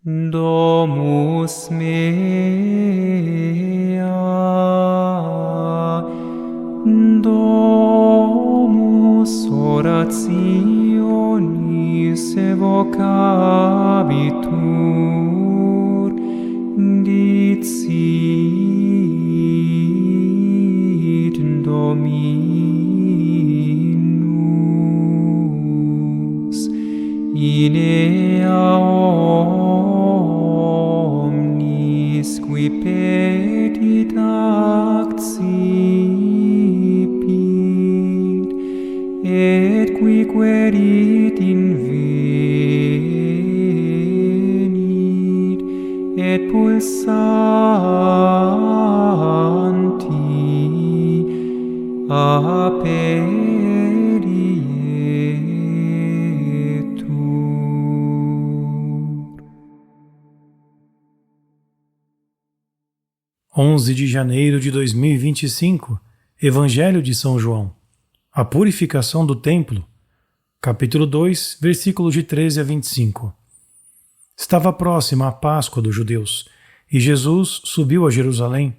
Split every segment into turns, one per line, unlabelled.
Domus mea, domus orationis evocabitur, dicit Dominus, in ea omnis qui petit accipit, et qui querit invenit, et pulsanti aperietur.
11 de janeiro de 2025, Evangelho de São João. A purificação do templo. Capítulo 2, versículos de 13 a 25. Estava próxima a Páscoa dos judeus, e Jesus subiu a Jerusalém.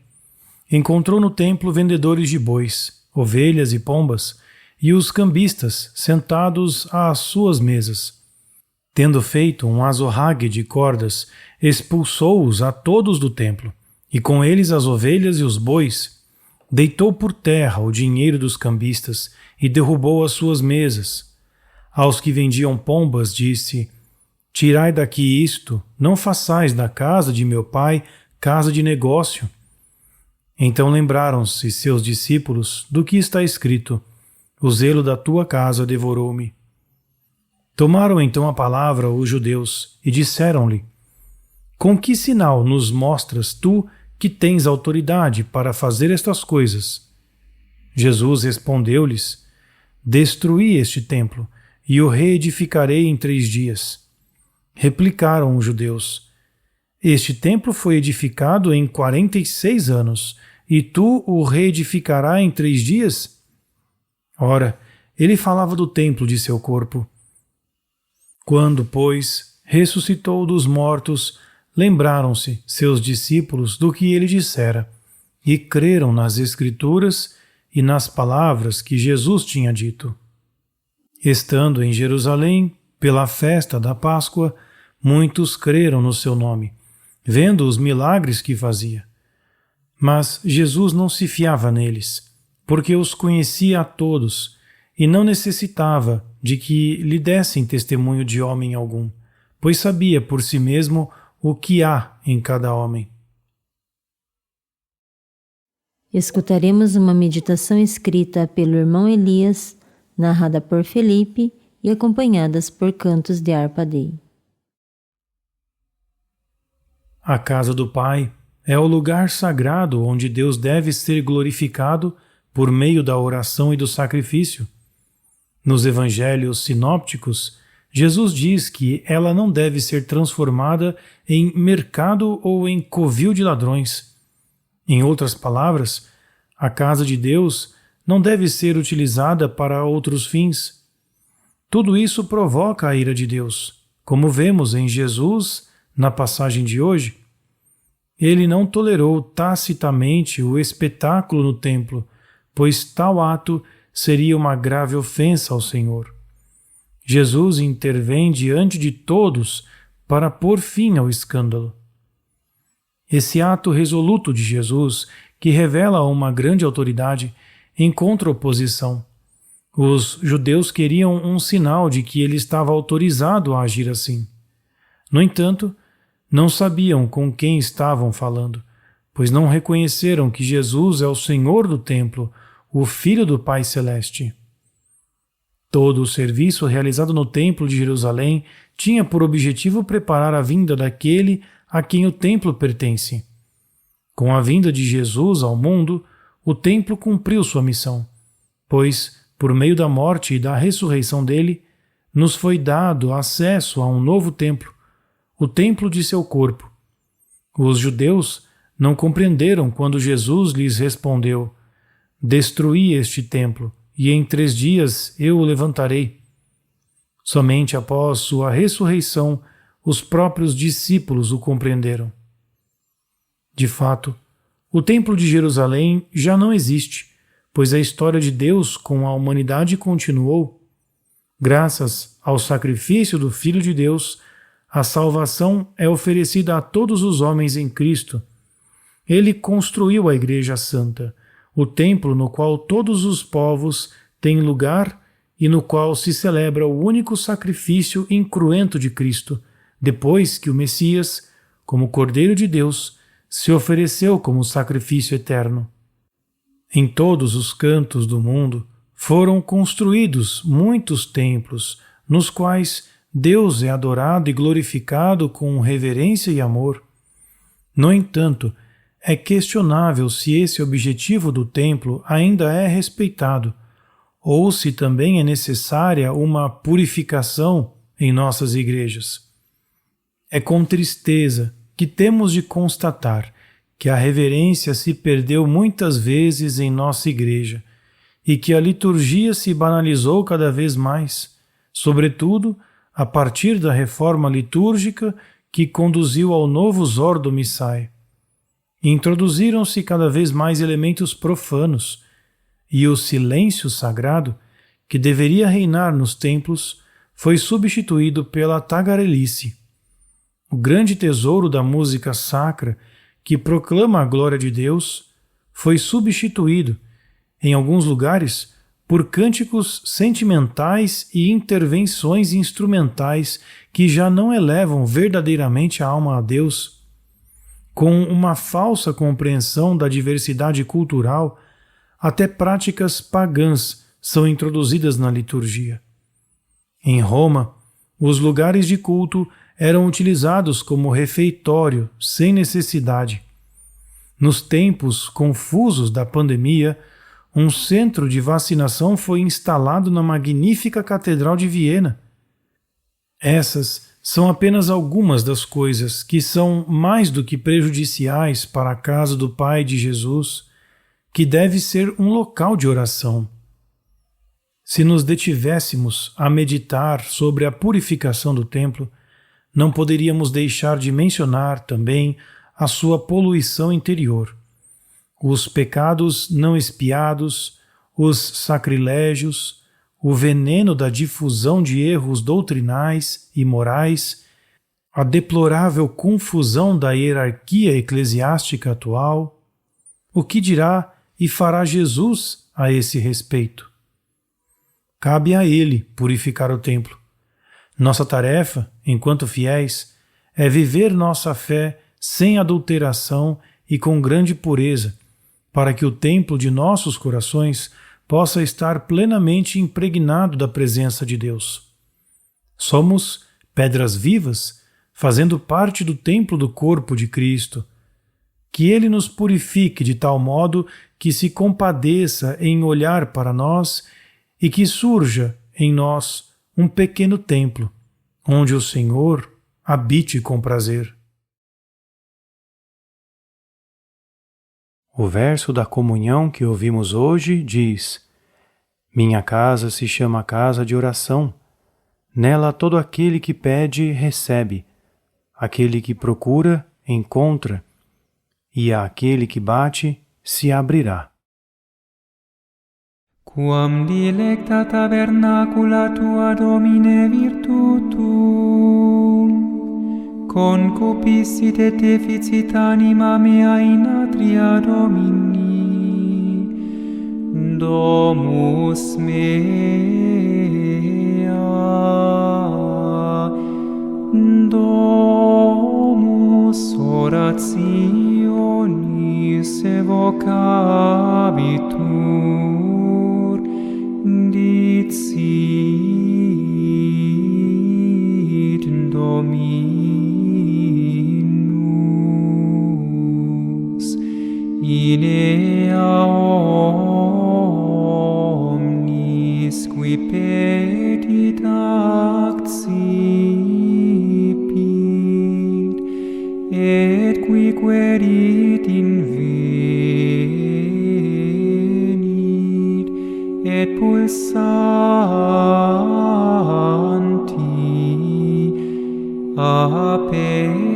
Encontrou no templo vendedores de bois, ovelhas e pombas, e os cambistas sentados às suas mesas. Tendo feito um azorrague de cordas, expulsou-os a todos do templo, e com eles as ovelhas e os bois. Deitou por terra o dinheiro dos cambistas e derrubou as suas mesas. Aos que vendiam pombas disse: Tirai daqui isto, não façais da casa de meu pai casa de negócio. Então lembraram-se seus discípulos do que está escrito: O zelo da tua casa devorou-me. Tomaram então a palavra os judeus e disseram-lhe: Com que sinal nos mostras tu que tens autoridade para fazer estas coisas? Jesus respondeu-lhes: Destruí este templo, e o reedificarei em 3 dias. Replicaram os judeus: Este templo foi edificado em 46 anos, e tu o reedificarás em 3 dias? Ora, ele falava do templo de seu corpo. Quando, pois, ressuscitou dos mortos, lembraram-se seus discípulos do que ele dissera, e creram nas Escrituras e nas palavras que Jesus tinha dito. Estando em Jerusalém, pela festa da Páscoa, muitos creram no seu nome, vendo os milagres que fazia. Mas Jesus não se fiava neles, porque os conhecia a todos, e não necessitava de que lhe dessem testemunho de homem algum, pois sabia por si mesmo o que há em cada homem.
Escutaremos uma meditação escrita pelo irmão Elias, narrada por Felipe e acompanhadas por cantos de harpa dei.
A casa do Pai é o lugar sagrado onde Deus deve ser glorificado por meio da oração e do sacrifício. Nos evangelhos sinópticos, Jesus diz que ela não deve ser transformada em mercado ou em covil de ladrões. Em outras palavras, a casa de Deus não deve ser utilizada para outros fins. Tudo isso provoca a ira de Deus, como vemos em Jesus na passagem de hoje. Ele não tolerou tacitamente o espetáculo no templo, pois tal ato seria uma grave ofensa ao Senhor. Jesus intervém diante de todos para pôr fim ao escândalo. Esse ato resoluto de Jesus, que revela uma grande autoridade, encontra oposição. Os judeus queriam um sinal de que ele estava autorizado a agir assim. No entanto, não sabiam com quem estavam falando, pois não reconheceram que Jesus é o Senhor do templo, o Filho do Pai Celeste. Todo o serviço realizado no Templo de Jerusalém tinha por objetivo preparar a vinda daquele a quem o templo pertence. Com a vinda de Jesus ao mundo, o templo cumpriu sua missão, pois, por meio da morte e da ressurreição dele, nos foi dado acesso a um novo templo, o templo de seu corpo. Os judeus não compreenderam quando Jesus lhes respondeu: Destruí este templo, e em 3 dias eu o levantarei. Somente após sua ressurreição, os próprios discípulos o compreenderam. De fato, o Templo de Jerusalém já não existe, pois a história de Deus com a humanidade continuou. Graças ao sacrifício do Filho de Deus, a salvação é oferecida a todos os homens em Cristo. Ele construiu a Igreja Santa, o templo no qual todos os povos têm lugar e no qual se celebra o único sacrifício incruento de Cristo, depois que o Messias, como Cordeiro de Deus, se ofereceu como sacrifício eterno. Em todos os cantos do mundo foram construídos muitos templos, nos quais Deus é adorado e glorificado com reverência e amor. No entanto, é questionável se esse objetivo do templo ainda é respeitado, ou se também é necessária uma purificação em nossas igrejas. É com tristeza que temos de constatar que a reverência se perdeu muitas vezes em nossa igreja e que a liturgia se banalizou cada vez mais, sobretudo a partir da reforma litúrgica que conduziu ao novo Ordo Missae. Introduziram-se cada vez mais elementos profanos, e o silêncio sagrado, que deveria reinar nos templos, foi substituído pela tagarelice. O grande tesouro da música sacra, que proclama a glória de Deus, foi substituído, em alguns lugares, por cânticos sentimentais e intervenções instrumentais que já não elevam verdadeiramente a alma a Deus. Com uma falsa compreensão da diversidade cultural, até práticas pagãs são introduzidas na liturgia. Em Roma, os lugares de culto eram utilizados como refeitório sem necessidade. Nos tempos confusos da pandemia, um centro de vacinação foi instalado na magnífica Catedral de Viena. Essas são apenas algumas das coisas que são mais do que prejudiciais para a casa do Pai de Jesus, que deve ser um local de oração. Se nos detivéssemos a meditar sobre a purificação do templo, não poderíamos deixar de mencionar também a sua poluição interior, os pecados não expiados, os sacrilégios, o veneno da difusão de erros doutrinais e morais, a deplorável confusão da hierarquia eclesiástica atual. O que dirá e fará Jesus a esse respeito? Cabe a Ele purificar o templo. Nossa tarefa, enquanto fiéis, é viver nossa fé sem adulteração e com grande pureza, para que o templo de nossos corações possa estar plenamente impregnado da presença de Deus. Somos pedras vivas, fazendo parte do templo do corpo de Cristo. Que Ele nos purifique de tal modo que se compadeça em olhar para nós e que surja em nós um pequeno templo, onde o Senhor habite com prazer.
O verso da comunhão que ouvimos hoje diz: Minha casa se chama casa de oração. Nela todo aquele que pede, recebe. Aquele que procura, encontra. E àquele que bate, se abrirá.
Quam dilecta tabernacula tua Domine virtutum, concupiscit et deficit anima mea in atria Domini, Domus mea, Domus orationis evocabitur, dicit Dominus, in ea omnis qui petit accipit, et qui querit invenit, et pulsanti a peregrinação